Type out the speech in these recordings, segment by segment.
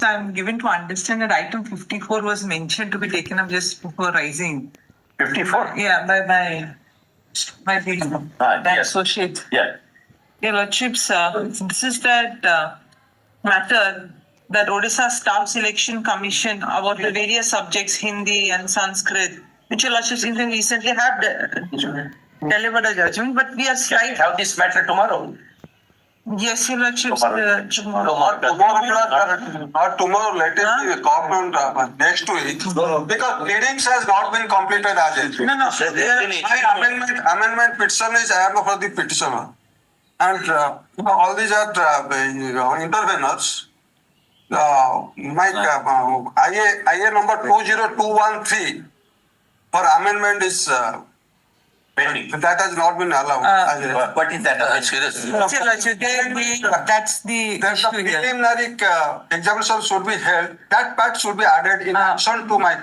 I'm given to understand that item 54 was mentioned to be taken up just before rising. 54? Yeah, by my Yes. associate. Yeah. Your Lordships, this is that matter that Odisha Staff Selection Commission about the various subjects, Hindi and Sanskrit, which Your Lordships even recently have delivered a judgment, but we are slight. Have this matter tomorrow. Yes, Your Lordships, Tomorrow. tomorrow. Not tomorrow, let it be called on next week. Because readings has not been completed as yet. No. My amendment petition is I am for the petitioner. And all these are interveners. My IA number 20213 for amendment is Pending. that has not been allowed. What is that? Serious. That's the There's a issue here. preliminary examination should be held. That part should be added in addition to my.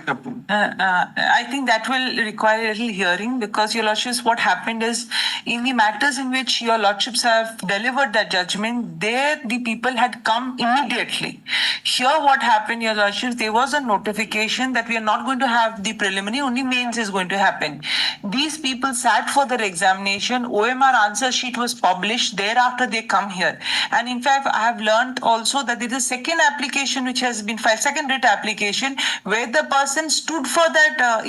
I think that will require a little hearing because, Your Lordships, what happened is in the matters in which Your Lordships have delivered that judgment, there the people had come immediately. Here, what happened, Your Lordships, there was a notification that we are not going to have the preliminary, only mains is going to happen. These people sat for their examination, OMR answer sheet was published, thereafter they come here. And in fact, I have learned also that there is a second application which has been filed, second writ application, where the person stood for that,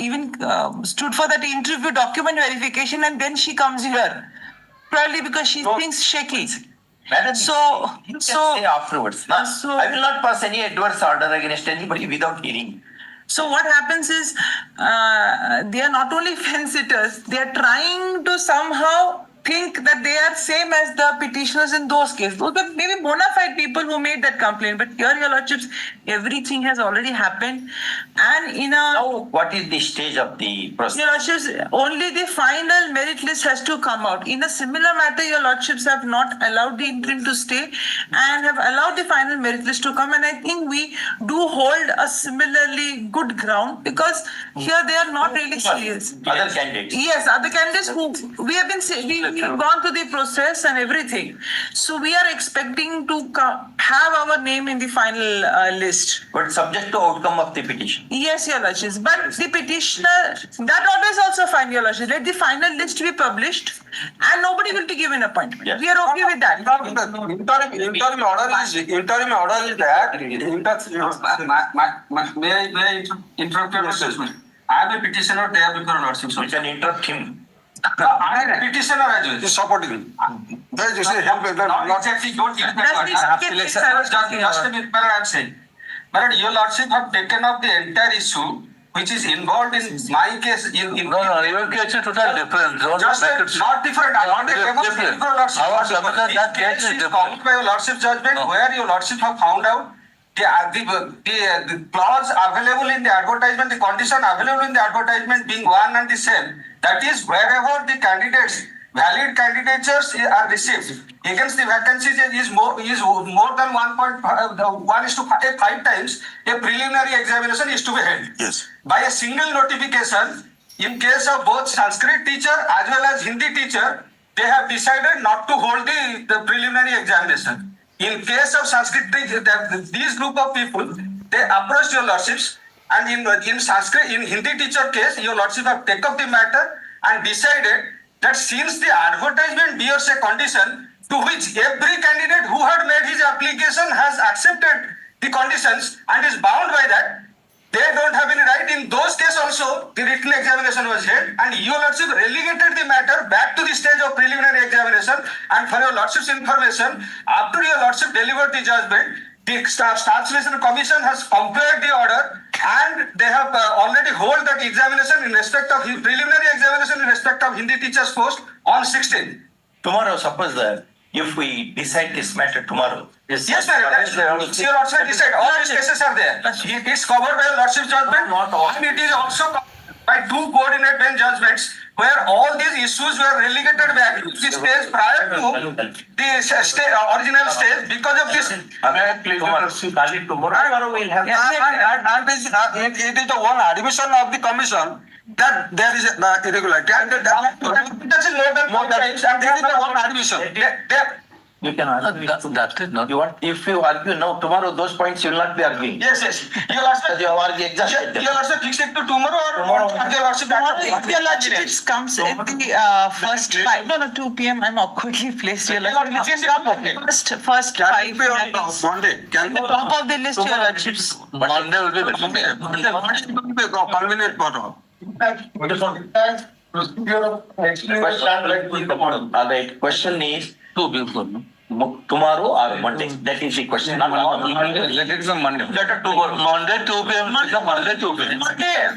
stood for that interview document verification, and then she comes here. Probably because she thinks shaky. Madam, So- you can so- say afterwards. No? so- I will not pass any adverse order against anybody without hearing. So what happens is they are not only fence sitters, they are trying to somehow think that they are same as the petitioners in those cases. Those were maybe bona fide people who made that complaint. But here, Your Lordships, everything has already happened. And in a... Now, what is the stage of the process? Your Lordships, only the final merit list has to come out. In a similar matter, Your Lordships have not allowed the interim to stay and have allowed the final merit list to come. And I think we do hold a similarly good ground because here they are not really serious. Other candidates. Yes, other candidates who we have been we have gone through the process and everything. So we are expecting to have our name in the final list. But subject to outcome of the petition. Yes, Your Lordships. But the petitioner, that order is also fine, Your Lordships. Let the final list be published and nobody will be given appointment. Yes. We are okay with that. Interim order is that. May I interrupt your statement? I am a petitioner there before Lordship. We can interrupt him. I am a petitioner as well. Is supporting. There you say help. Not exactly, don't use that word. Just a minute, Madam, I am saying. Madam, your Lordship have taken up the entire issue which is involved in my case. No, your case is totally different. Don't Just make it not different. I want to demonstrate for Lordship. Our submission, that case is This is different. covered by your Lordship judgment No. where your Lordship have found out the clause available in the advertisement, the condition available in the advertisement being one and the same. That is, wherever the candidates, valid candidatures are received against the vacancies is more than 1:5 times, a preliminary examination is to be held. Yes. By a single notification, in case of both Sanskrit teacher as well as Hindi teacher, they have decided not to hold the preliminary examination. In case of Sanskrit teacher, these group of people, they approached your Lordships, and in Sanskrit, in Hindi teacher case, your Lordship have taken up the matter and decided that since the advertisement bears a condition to which every candidate who had made his application has accepted the conditions and is bound by that, they don't have any right. In those cases also, the written examination was held, and your Lordship relegated the matter back to the stage of preliminary examination. And for your Lordship's information, after your Lordship delivered the judgment, the Staff Selection Commission has complied the order, and they have already held that examination in respect of preliminary examination in respect of Hindi teachers post on 16th. Tomorrow, suppose that if we decide this matter tomorrow. Yes, madam. Your Lordship decide. All these cases are there. It is covered by your Lordship's judgment, and it is also covered by two coordinate bench judgments where all these issues were relegated back to the stage prior to the original stage because of this. Tomorrow we'll have. It is the one admission of the commission that there is irregularity. And That is more than more than times, and this is the one admission. You can argue. That is not. You want, if you argue now, tomorrow those points you will not be arguing. Yes. Your lordship, Because you have argued exhausted. your lordship fix it to tomorrow or Tomorrow. your lordship back If your lordship it comes at the first 5, no, 2 p.m. I'm awkwardly placed. Your lordship, it can come first Can 5 it be on Monday? Can the top of the list, your lordships. Monday will be better. Monday be convenient for all. Alright, question is, Two people, no? tomorrow or Monday? That is the question. Let it be Monday. Let it tomorrow. Monday 2 p.m. Monday 2 p.m.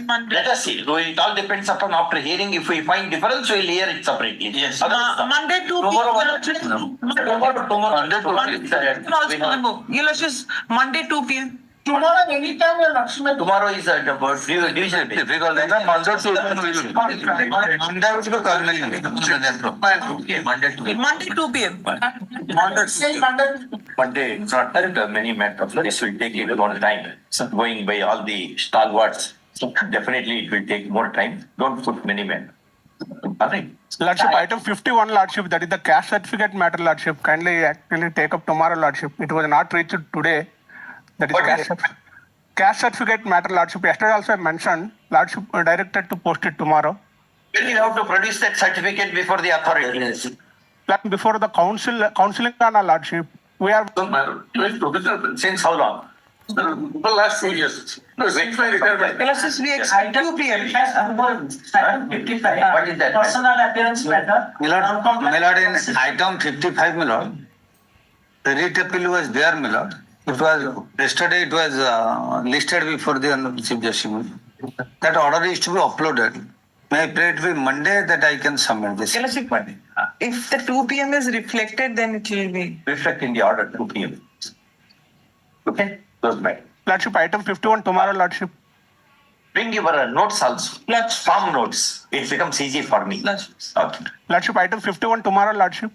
Monday. Let us see. So it all depends upon after hearing. If we find difference, we'll hear it separately. Yes. Monday 2 Tomorrow, p.m. Monday 2 p.m. Your lordships, Monday 2 p.m. Tomorrow, anytime your lordship. Tomorrow is a division day. Difficult, then Monday 2 p.m. will be. Monday will be convenient. Okay, Monday to Monday 2 p.m. Monday, it's not that many matters. This will take a long time. So going by all the stalwarts, so definitely it will take more time. Don't put many men. Alright. Lordship, item 51, Lordship, that is the cash certificate matter, Lordship. Kindly actually take up tomorrow, Lordship. It was not reached today. That is What cash, is- cash certificate matter, Lordship. Yesterday also I mentioned, Lordship directed to post it tomorrow. Then you have to produce that certificate before the authority. Like before the counseling on our Lordship, we are Since how long? For last 2 years. No, since my retirement. Your lordships, we expect 2 p.m. Item 55. What is that? Personal appearance matter. Milord, in item 55, Milord, the writ appeal was there, Milord. It was, yesterday it was listed before the Honorable Chief Justice. That order is to be uploaded. May I pray it be Monday that I can submit this? Your lordship, if the 2 p.m. is reflected, then it will be. Reflect in the order 2 p.m. Okay, those back. Lordship, item 51 tomorrow, Lordship. Bring your notes also. Lordships. Farm notes. It becomes easy for me. Lordships. Okay. Lordship, item 51 tomorrow, Lordship.